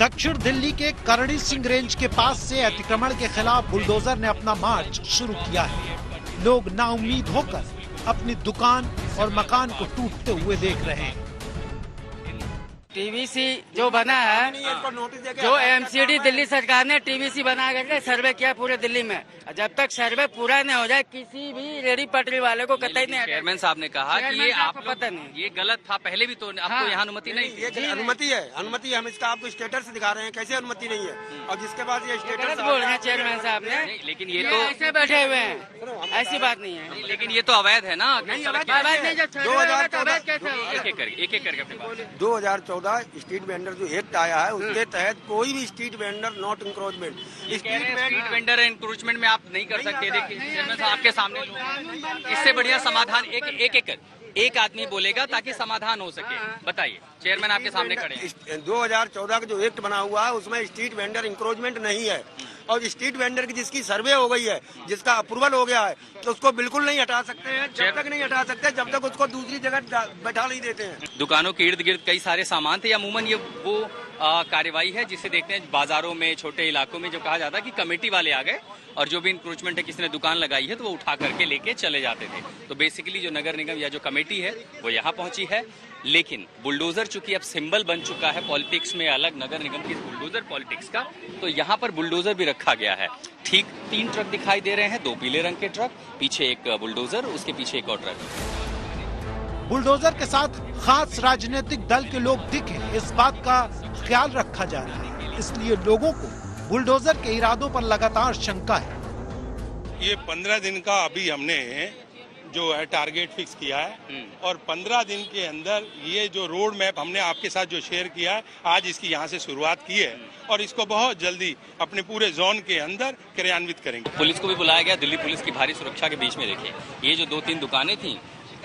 दक्षिण दिल्ली के करणी सिंह रेंज के पास से अतिक्रमण के खिलाफ बुलडोजर ने अपना मार्च शुरू किया है। लोग नाउम्मीद होकर अपनी दुकान और मकान को टूटते हुए देख रहे हैं। टीवीसी जो बना है, जो एमसीडी दिल्ली सरकार ने टीवीसी बना करके सर्वे किया पूरे दिल्ली में, जब तक सर्वे पूरा नहीं हो जाए किसी भी रेडी पटरी वाले को कतई नहीं। चेयरमैन साहब ने कहा कि ये आपको पता नहीं, ये गलत था, पहले भी तो आपको यहाँ अनुमति नहीं थी। ये अनुमति है, अनुमति हम इसका आपको स्टेटस दिखा रहे हैं, कैसे अनुमति नहीं है और जिसके बाद ये स्टेटस बोल रहे हैं चेयरमैन साहब ने। लेकिन ये तो ऐसे बैठे हुए हैं, ऐसी बात नहीं है। लेकिन ये तो अवैध है ना। 2014 स्ट्रीट वेंडर जो एक्ट आया है उसके तहत कोई भी street vendor not encroachment, street vendor encroachment में आप नहीं कर सकते। देखिए चेयरमैन साहब आपके सामने, इससे बढ़िया समाधान एक आदमी बोलेगा ताकि समाधान हो सके। बताइए, चेयरमैन आपके सामने खड़े हैं। 2014 का जो एक्ट बना हुआ है उसमें स्ट्रीट वेंडर इंक्रोचमेंट नहीं है और स्ट्रीट वेंडर की जिसकी सर्वे हो गई है, जिसका अप्रूवल हो गया है, तो उसको बिल्कुल नहीं हटा सकते हैं। जब तक नहीं हटा सकते जब तक उसको दूसरी जगह बैठा नहीं देते हैं। दुकानों के इर्द गिर्द कई सारे सामान थे। अमूमन ये वो कार्रवाई है जिसे देखते हैं बाजारों में, छोटे इलाकों में, जो कहा जाता है कि कमेटी वाले आ गए और जो भी इंक्रोचमेंट है, किसी ने दुकान लगाई है तो वो उठा करके लेके चले जाते थे। तो बेसिकली जो नगर निगम या जो कमेटी है वो यहाँ पहुंची है। लेकिन बुलडोजर चूंकि अब सिंबल बन चुका है पॉलिटिक्स में, अलग नगर निगम की बुलडोजर पॉलिटिक्स का, तो यहाँ पर बुलडोजर भी रखा गया है। ठीक 3 ट्रक दिखाई दे रहे हैं, 2 पीले रंग के ट्रक, पीछे एक बुलडोजर, उसके पीछे एक और ट्रक। बुलडोजर के साथ खास राजनीतिक दल के लोग दिखे, इस बात का ख्याल रखा जा रहा है। इसलिए लोगों को बुलडोजर के इरादों पर लगातार शंका है। ये 15 दिन का अभी हमने जो है टारगेट फिक्स किया है और 15 दिन के अंदर ये जो रोड मैप हमने आपके साथ जो शेयर किया है, आज इसकी यहाँ से शुरुआत की है और इसको बहुत जल्दी अपने पूरे जोन के अंदर क्रियान्वित करेंगे। पुलिस को भी बुलाया गया, दिल्ली पुलिस की भारी सुरक्षा के बीच में। देखिए ये जो 2-3 दुकानें थी,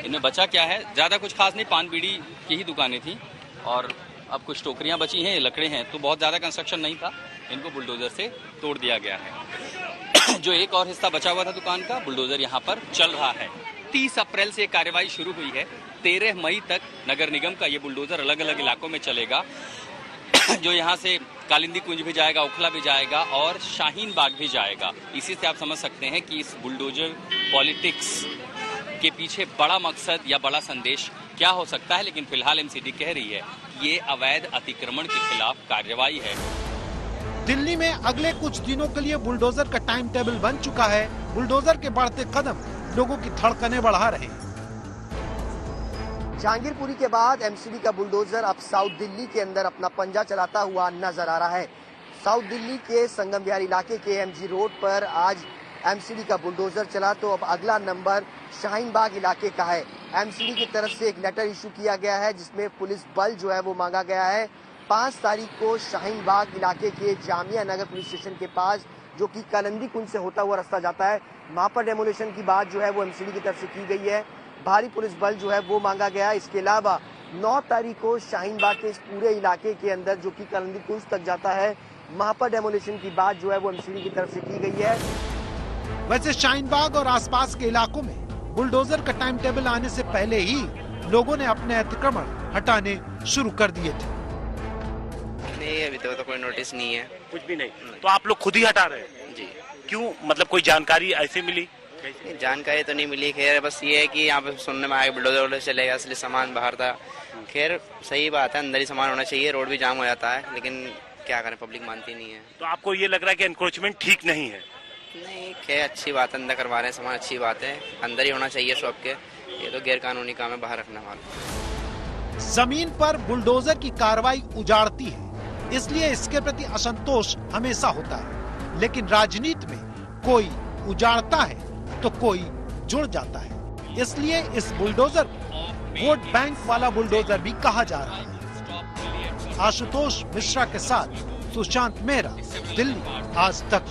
इनमें बचा क्या है, ज्यादा कुछ खास नहीं, पान बीड़ी की ही दुकानें थी और अब कुछ टोकरियां बची हैं, लकड़े हैं, तो बहुत ज्यादा कंस्ट्रक्शन नहीं था। इनको बुलडोजर से तोड़ दिया गया है। जो एक और हिस्सा बचा हुआ था दुकान का, बुलडोजर यहाँ पर चल रहा है। 30 अप्रैल से कार्रवाई शुरू हुई है। 13 मई तक नगर निगम का ये बुलडोजर अलग अलग इलाकों में चलेगा। जो यहाँ से कालिंदी कुंज भी जाएगा, ओखला भी जाएगा और शाहीन बाग भी जाएगा। इसी से आप समझ सकते हैं कि इस बुलडोजर पॉलिटिक्स के पीछे बड़ा मकसद या बड़ा संदेश क्या हो सकता है। लेकिन फिलहाल एमसीडी कह रही है ये अवैध अतिक्रमण के खिलाफ कार्रवाई है। दिल्ली में अगले कुछ दिनों के लिए बुलडोजर का टाइम टेबल बन चुका है। बुलडोजर के बढ़ते कदम लोगों की धड़कनें बढ़ा रहे हैं। जहांगीरपुरी के बाद एमसीडी का बुलडोजर अब साउथ दिल्ली के अंदर अपना पंजा चलाता हुआ नजर आ रहा है। साउथ दिल्ली के संगम विहार इलाके के एमजी रोड पर आज एमसीडी का बुलडोजर चला, तो अब अगला नंबर शाहीन बाग इलाके का है। एमसीडी की तरफ से एक लेटर इशू किया गया है जिसमें पुलिस बल जो है वो मांगा गया है। 5 तारीख को शाहीन बाग इलाके के जामिया नगर पुलिस स्टेशन के पास, जो कि कालिंदी कुंज से होता हुआ रास्ता जाता है, वहां पर डेमोलिशन की बात जो है वो एमसीडी की तरफ से की गई है। भारी पुलिस बल जो है वो मांगा गया है। इसके अलावा 9 तारीख को शाहीन बाग के इस पूरे इलाके के अंदर, जो कि कालिंदी कुंज तक जाता है, वहां पर डेमोलिशन की बात जो है वो एमसीडी की तरफ से की गई है। वैसे शाहीन बाग और आसपास के इलाकों में बुलडोजर का टाइम टेबल आने से पहले ही लोगों ने अपने अतिक्रमण हटाने शुरू कर दिए थे। नहीं, अभी तो कोई नोटिस नहीं है, कुछ भी नहीं। तो आप लोग खुद ही हटा रहे हैं जी? क्यों, मतलब कोई जानकारी ऐसे मिली? जानकारी तो नहीं मिली। खैर बस ये है कि यहाँ पे सुनने में आया बुलडोजर चलेगा, इसलिए सामान बाहर था। खैर सही बात है, अंदर ही सामान होना चाहिए, रोड भी जाम हो जाता है, लेकिन क्या करें, पब्लिक मानती नहीं है। तो आपको ये लग रहा है कि एनक्रोचमेंट ठीक नहीं है? नहीं, खैर अच्छी बात है, अंदर करवा रहे हैं सामान, अच्छी बात है, अंदर ही होना चाहिए शॉप के। ये तो गैर कानूनी काम है, बाहर रखने वाला। जमीन पर बुलडोजर की कार्रवाई उजाड़ती है, इसलिए इसके प्रति असंतोष हमेशा होता है। लेकिन राजनीति में कोई उजाड़ता है तो कोई जुड़ जाता है। इसलिए इस बुलडोजर को वोट बैंक वाला बुलडोजर भी कहा जा रहा है। आशुतोष मिश्रा के साथ सुशांत मेहरा, दिल्ली आज तक।